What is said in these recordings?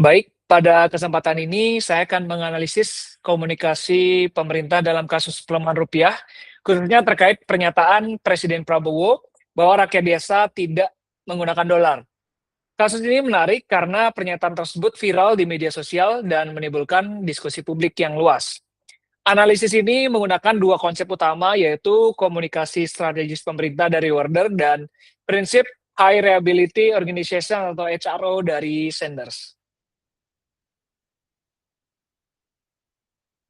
Baik, pada kesempatan ini saya akan menganalisis komunikasi pemerintah dalam kasus pelemahan rupiah, khususnya terkait pernyataan Presiden Prabowo bahwa rakyat biasa tidak menggunakan dolar. Kasus ini menarik karena pernyataan tersebut viral di media sosial dan menimbulkan diskusi publik yang luas. Analisis ini menggunakan dua konsep utama, yaitu komunikasi strategis pemerintah dari Warder dan prinsip High Reliability Organization atau HRO dari Sanders.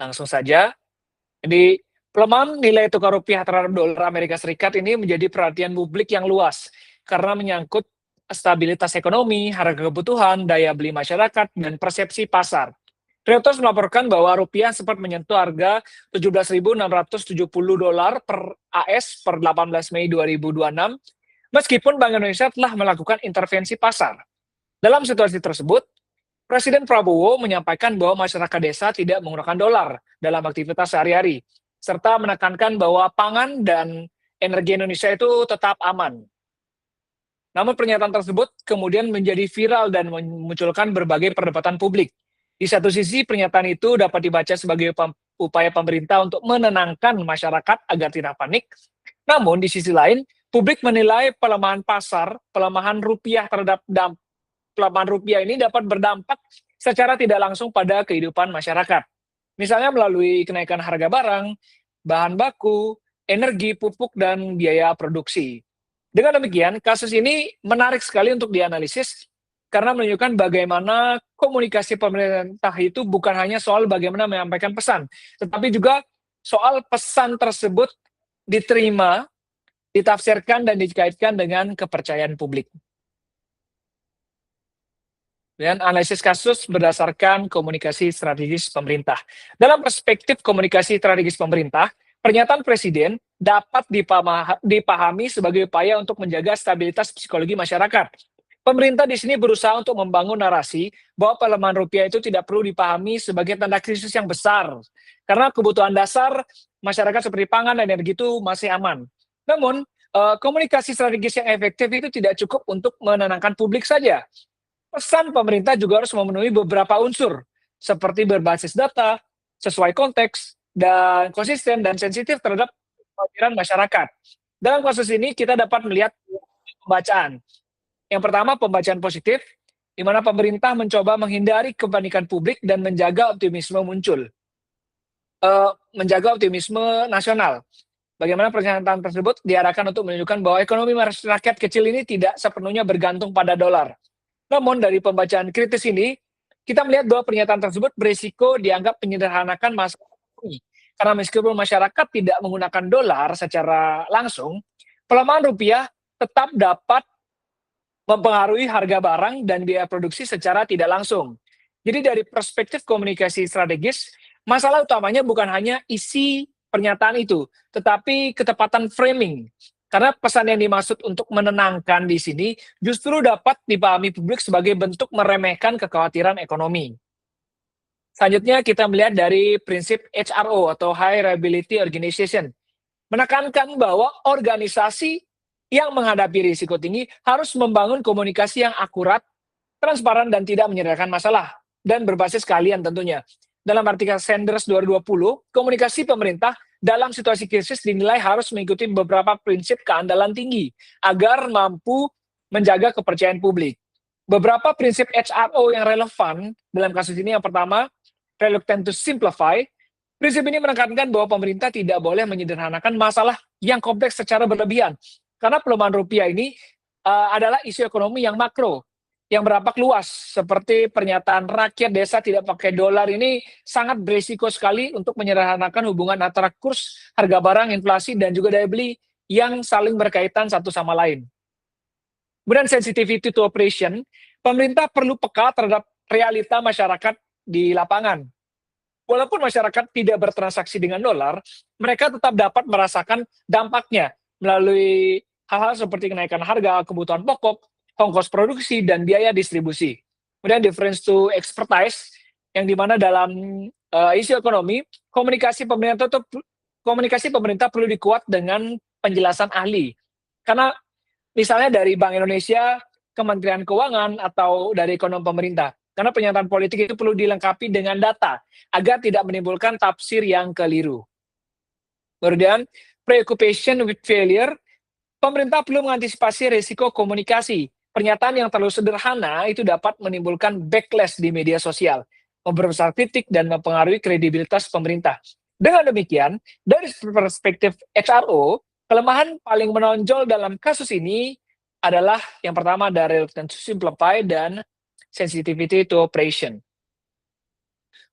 Langsung saja, jadi pelemahan nilai tukar rupiah terhadap dolar Amerika Serikat ini menjadi perhatian publik yang luas karena menyangkut stabilitas ekonomi, harga kebutuhan, daya beli masyarakat, dan persepsi pasar. Reuters melaporkan bahwa rupiah sempat menyentuh harga 17.670 dolar per AS per 18 Mei 2026, meskipun Bank Indonesia telah melakukan intervensi pasar. Dalam situasi tersebut, Presiden Prabowo menyampaikan bahwa masyarakat desa tidak menggunakan dolar dalam aktivitas sehari-hari, serta menekankan bahwa pangan dan energi Indonesia itu tetap aman. Namun pernyataan tersebut kemudian menjadi viral dan memunculkan berbagai perdebatan publik. Di satu sisi, pernyataan itu dapat dibaca sebagai upaya pemerintah untuk menenangkan masyarakat agar tidak panik. Namun di sisi lain, publik menilai pelemahan rupiah pelemahan rupiah ini dapat berdampak secara tidak langsung pada kehidupan masyarakat. Misalnya melalui kenaikan harga barang, bahan baku, energi, pupuk, dan biaya produksi. Dengan demikian, kasus ini menarik sekali untuk dianalisis karena menunjukkan bagaimana komunikasi pemerintah itu bukan hanya soal bagaimana menyampaikan pesan, tetapi juga soal pesan tersebut diterima, ditafsirkan, dan dikaitkan dengan kepercayaan publik. Dan analisis kasus berdasarkan komunikasi strategis pemerintah. Dalam perspektif komunikasi strategis pemerintah, pernyataan Presiden dapat dipahami sebagai upaya untuk menjaga stabilitas psikologi masyarakat. Pemerintah di sini berusaha untuk membangun narasi bahwa pelemahan rupiah itu tidak perlu dipahami sebagai tanda krisis yang besar, karena kebutuhan dasar masyarakat seperti pangan dan energi itu masih aman. Namun, komunikasi strategis yang efektif itu tidak cukup untuk menenangkan publik saja. Pesan pemerintah juga harus memenuhi beberapa unsur, seperti berbasis data, sesuai konteks, dan konsisten dan sensitif terhadap kekhawatiran masyarakat. Dalam kasus ini, kita dapat melihat pembacaan. Yang pertama, pembacaan positif, di mana pemerintah mencoba menghindari kepanikan publik dan menjaga optimisme muncul. Menjaga optimisme nasional. Bagaimana pernyataan tersebut diarahkan untuk menunjukkan bahwa ekonomi rakyat kecil ini tidak sepenuhnya bergantung pada dolar. Namun dari pembacaan kritis ini, kita melihat bahwa pernyataan tersebut berisiko dianggap menyederhanakan masalah ini. Karena meskipun masyarakat tidak menggunakan dolar secara langsung, pelemahan rupiah tetap dapat mempengaruhi harga barang dan biaya produksi secara tidak langsung. Jadi dari perspektif komunikasi strategis, masalah utamanya bukan hanya isi pernyataan itu, tetapi ketepatan framing. Karena pesan yang dimaksud untuk menenangkan di sini justru dapat dipahami publik sebagai bentuk meremehkan kekhawatiran ekonomi. Selanjutnya kita melihat dari prinsip HRO atau High Reliability Organization. Menekankan bahwa organisasi yang menghadapi risiko tinggi harus membangun komunikasi yang akurat, transparan, dan tidak menyediakan masalah, dan berbasis keahlian tentunya. Dalam artikel Sanders 2020, komunikasi pemerintah dalam situasi krisis dinilai harus mengikuti beberapa prinsip keandalan tinggi agar mampu menjaga kepercayaan publik. Beberapa prinsip HRO yang relevan dalam kasus ini, yang pertama, reluctant to simplify. Prinsip ini menekankan bahwa pemerintah tidak boleh menyederhanakan masalah yang kompleks secara berlebihan. Karena pelemahan rupiah ini adalah isu ekonomi yang makro, yang berdampak luas, seperti pernyataan rakyat desa tidak pakai dolar ini sangat berisiko sekali untuk menyederhanakan hubungan antara kurs harga barang, inflasi, dan juga daya beli yang saling berkaitan satu sama lain. Kemudian sensitivity to operation, pemerintah perlu peka terhadap realita masyarakat di lapangan. Walaupun masyarakat tidak bertransaksi dengan dolar, mereka tetap dapat merasakan dampaknya melalui hal-hal seperti kenaikan harga, kebutuhan pokok, ongkos produksi, dan biaya distribusi. Kemudian difference to expertise, yang dimana dalam isu ekonomi, komunikasi pemerintah perlu dikuat dengan penjelasan ahli. Karena misalnya dari Bank Indonesia, Kementerian Keuangan, atau dari ekonomi pemerintah. Karena pernyataan politik itu perlu dilengkapi dengan data agar tidak menimbulkan tafsir yang keliru. Kemudian, preoccupation with failure, pemerintah perlu mengantisipasi risiko komunikasi. Pernyataan yang terlalu sederhana itu dapat menimbulkan backlash di media sosial, memperbesar kritik dan mempengaruhi kredibilitas pemerintah. Dengan demikian, dari perspektif HRO, kelemahan paling menonjol dalam kasus ini adalah yang pertama dari reluctance to simplify dan sensitivity to operation.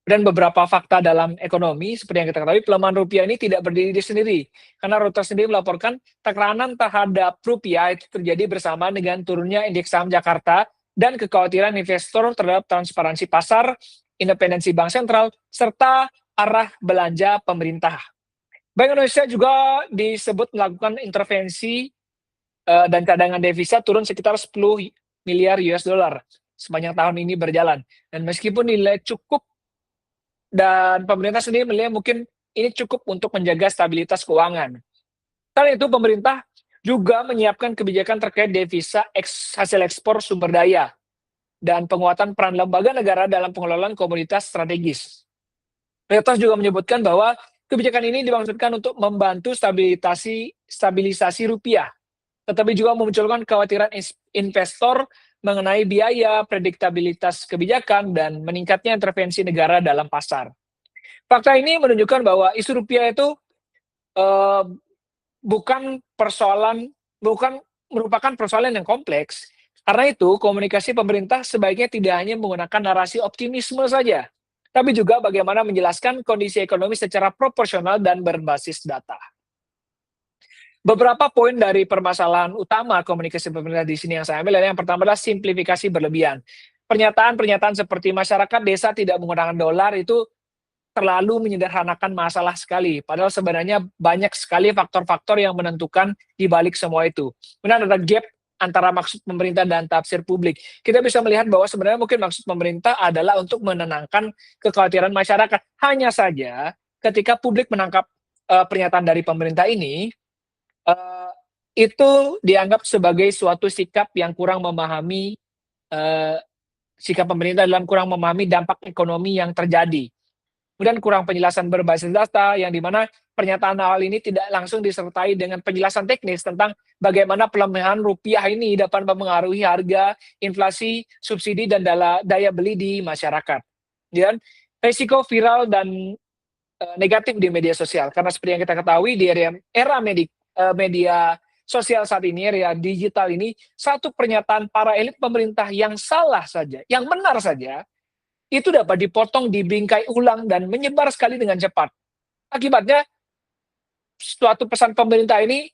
Dan beberapa fakta dalam ekonomi, seperti yang kita ketahui, pelemahan rupiah ini tidak berdiri sendiri. Karena Reuters sendiri melaporkan tekanan terhadap rupiah itu terjadi bersama dengan turunnya indeks saham Jakarta dan kekhawatiran investor terhadap transparansi pasar, independensi bank sentral, serta arah belanja pemerintah. Bank Indonesia juga disebut melakukan intervensi dan cadangan devisa turun sekitar 10 miliar US dollar sepanjang tahun ini berjalan. Dan meskipun nilai cukup dan pemerintah sendiri melihat mungkin ini cukup untuk menjaga stabilitas keuangan. Selain itu, pemerintah juga menyiapkan kebijakan terkait devisa hasil ekspor sumber daya dan penguatan peran lembaga negara dalam pengelolaan komoditas strategis. Reuters juga menyebutkan bahwa kebijakan ini dimaksudkan untuk membantu stabilisasi rupiah, tetapi juga memunculkan kekhawatiran investor mengenai biaya, prediktabilitas kebijakan, dan meningkatnya intervensi negara dalam pasar. Fakta ini menunjukkan bahwa isu rupiah itu bukan merupakan persoalan yang kompleks. Karena itu, komunikasi pemerintah sebaiknya tidak hanya menggunakan narasi optimisme saja, tapi juga bagaimana menjelaskan kondisi ekonomi secara proporsional dan berbasis data. Beberapa poin dari permasalahan utama komunikasi pemerintah di sini yang saya ambil adalah yang pertama adalah simplifikasi berlebihan. Pernyataan-pernyataan seperti masyarakat desa tidak menggunakan dolar itu terlalu menyederhanakan masalah sekali. Padahal sebenarnya banyak sekali faktor-faktor yang menentukan di balik semua itu. Kemudian ada gap antara maksud pemerintah dan tafsir publik. Kita bisa melihat bahwa sebenarnya mungkin maksud pemerintah adalah untuk menenangkan kekhawatiran masyarakat. Hanya saja ketika publik menangkap pernyataan dari pemerintah ini, itu dianggap sebagai suatu sikap yang kurang memahami sikap pemerintah dalam kurang memahami dampak ekonomi yang terjadi. Kemudian kurang penjelasan berbasis data, yang dimana pernyataan awal ini tidak langsung disertai dengan penjelasan teknis tentang bagaimana pelemahan rupiah ini dapat mempengaruhi harga, inflasi, subsidi, dan daya beli di masyarakat. Dan risiko viral dan negatif di media sosial, karena seperti yang kita ketahui di era media sosial saat ini, area digital ini, satu pernyataan para elit pemerintah yang salah saja, yang benar saja, itu dapat dipotong, dibingkai ulang, dan menyebar sekali dengan cepat. Akibatnya, suatu pesan pemerintah ini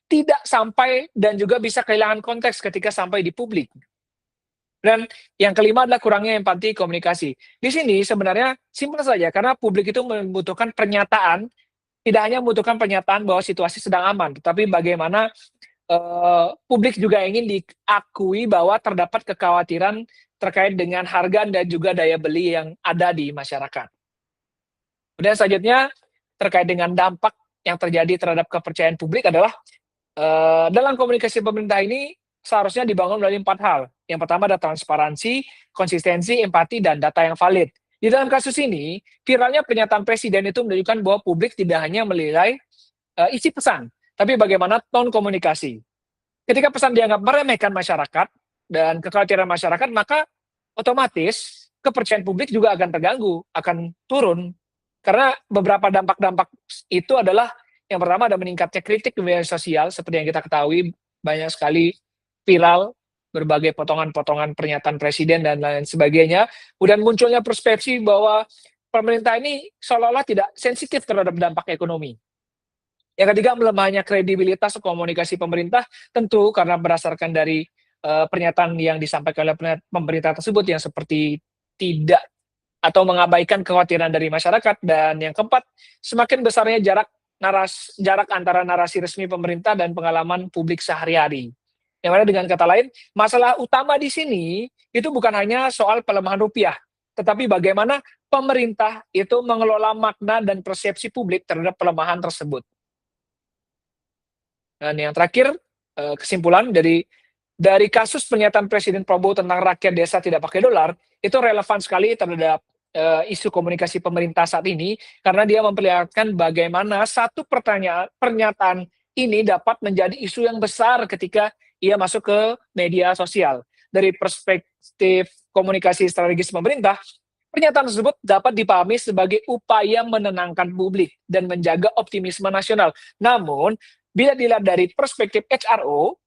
tidak sampai dan juga bisa kehilangan konteks ketika sampai di publik. Dan yang kelima adalah kurangnya empati komunikasi. Di sini sebenarnya simpel saja, karena publik itu membutuhkan pernyataan, tidak hanya membutuhkan pernyataan bahwa situasi sedang aman, tetapi bagaimana publik juga ingin diakui bahwa terdapat kekhawatiran terkait dengan harga dan juga daya beli yang ada di masyarakat. Kemudian selanjutnya, terkait dengan dampak yang terjadi terhadap kepercayaan publik adalah dalam komunikasi pemerintah ini seharusnya dibangun melalui 4 hal. Yang pertama adalah transparansi, konsistensi, empati, dan data yang valid. Di dalam kasus ini, viralnya pernyataan presiden itu menunjukkan bahwa publik tidak hanya menilai isi pesan, tapi bagaimana tone komunikasi. Ketika pesan dianggap meremehkan masyarakat dan kekhawatiran masyarakat, maka otomatis kepercayaan publik juga akan terganggu, akan turun. Karena beberapa dampak-dampak itu adalah yang pertama ada meningkatnya kritik di media sosial, seperti yang kita ketahui banyak sekali viral berbagai potongan-potongan pernyataan presiden dan lain sebagainya. Kemudian munculnya persepsi bahwa pemerintah ini seolah-olah tidak sensitif terhadap dampak ekonomi. Yang ketiga, melemahnya kredibilitas komunikasi pemerintah, tentu karena berdasarkan dari pernyataan yang disampaikan oleh pemerintah tersebut yang seperti tidak atau mengabaikan kekhawatiran dari masyarakat. Dan yang keempat, semakin besarnya jarak antara narasi resmi pemerintah dan pengalaman publik sehari-hari. Yang mana dengan kata lain, masalah utama di sini itu bukan hanya soal pelemahan rupiah, tetapi bagaimana pemerintah itu mengelola makna dan persepsi publik terhadap pelemahan tersebut. Dan yang terakhir, kesimpulan dari Dari kasus pernyataan Presiden Prabowo tentang rakyat desa tidak pakai dolar, itu relevan sekali terhadap isu komunikasi pemerintah saat ini, karena dia memperlihatkan bagaimana satu pernyataan ini dapat menjadi isu yang besar ketika ia masuk ke media sosial. Dari perspektif komunikasi strategis pemerintah, pernyataan tersebut dapat dipahami sebagai upaya menenangkan publik dan menjaga optimisme nasional. Namun, bila dilihat dari perspektif HRO,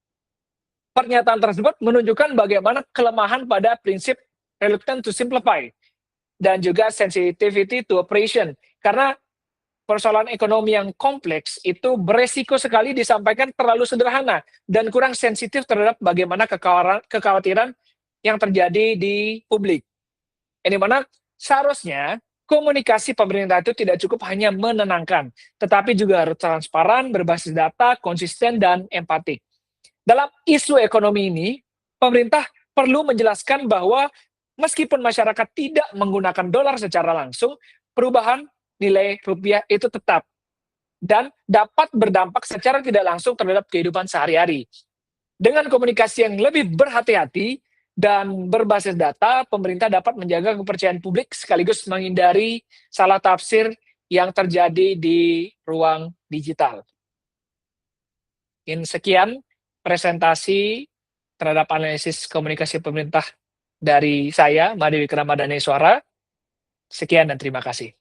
pernyataan tersebut menunjukkan bagaimana kelemahan pada prinsip reluctant to simplify dan juga sensitivity to operation. Karena persoalan ekonomi yang kompleks itu beresiko sekali disampaikan terlalu sederhana dan kurang sensitif terhadap bagaimana kekhawatiran yang terjadi di publik. Yang dimana seharusnya komunikasi pemerintah itu tidak cukup hanya menenangkan, tetapi juga harus transparan, berbasis data, konsisten, dan empatik. Dalam isu ekonomi ini, pemerintah perlu menjelaskan bahwa meskipun masyarakat tidak menggunakan dolar secara langsung, perubahan nilai rupiah itu tetap dan dapat berdampak secara tidak langsung terhadap kehidupan sehari-hari. Dengan komunikasi yang lebih berhati-hati dan berbasis data, pemerintah dapat menjaga kepercayaan publik sekaligus menghindari salah tafsir yang terjadi di ruang digital. Sekian presentasi terhadap analisis komunikasi pemerintah dari saya, Made Wikrama Daneswara. Sekian dan terima kasih.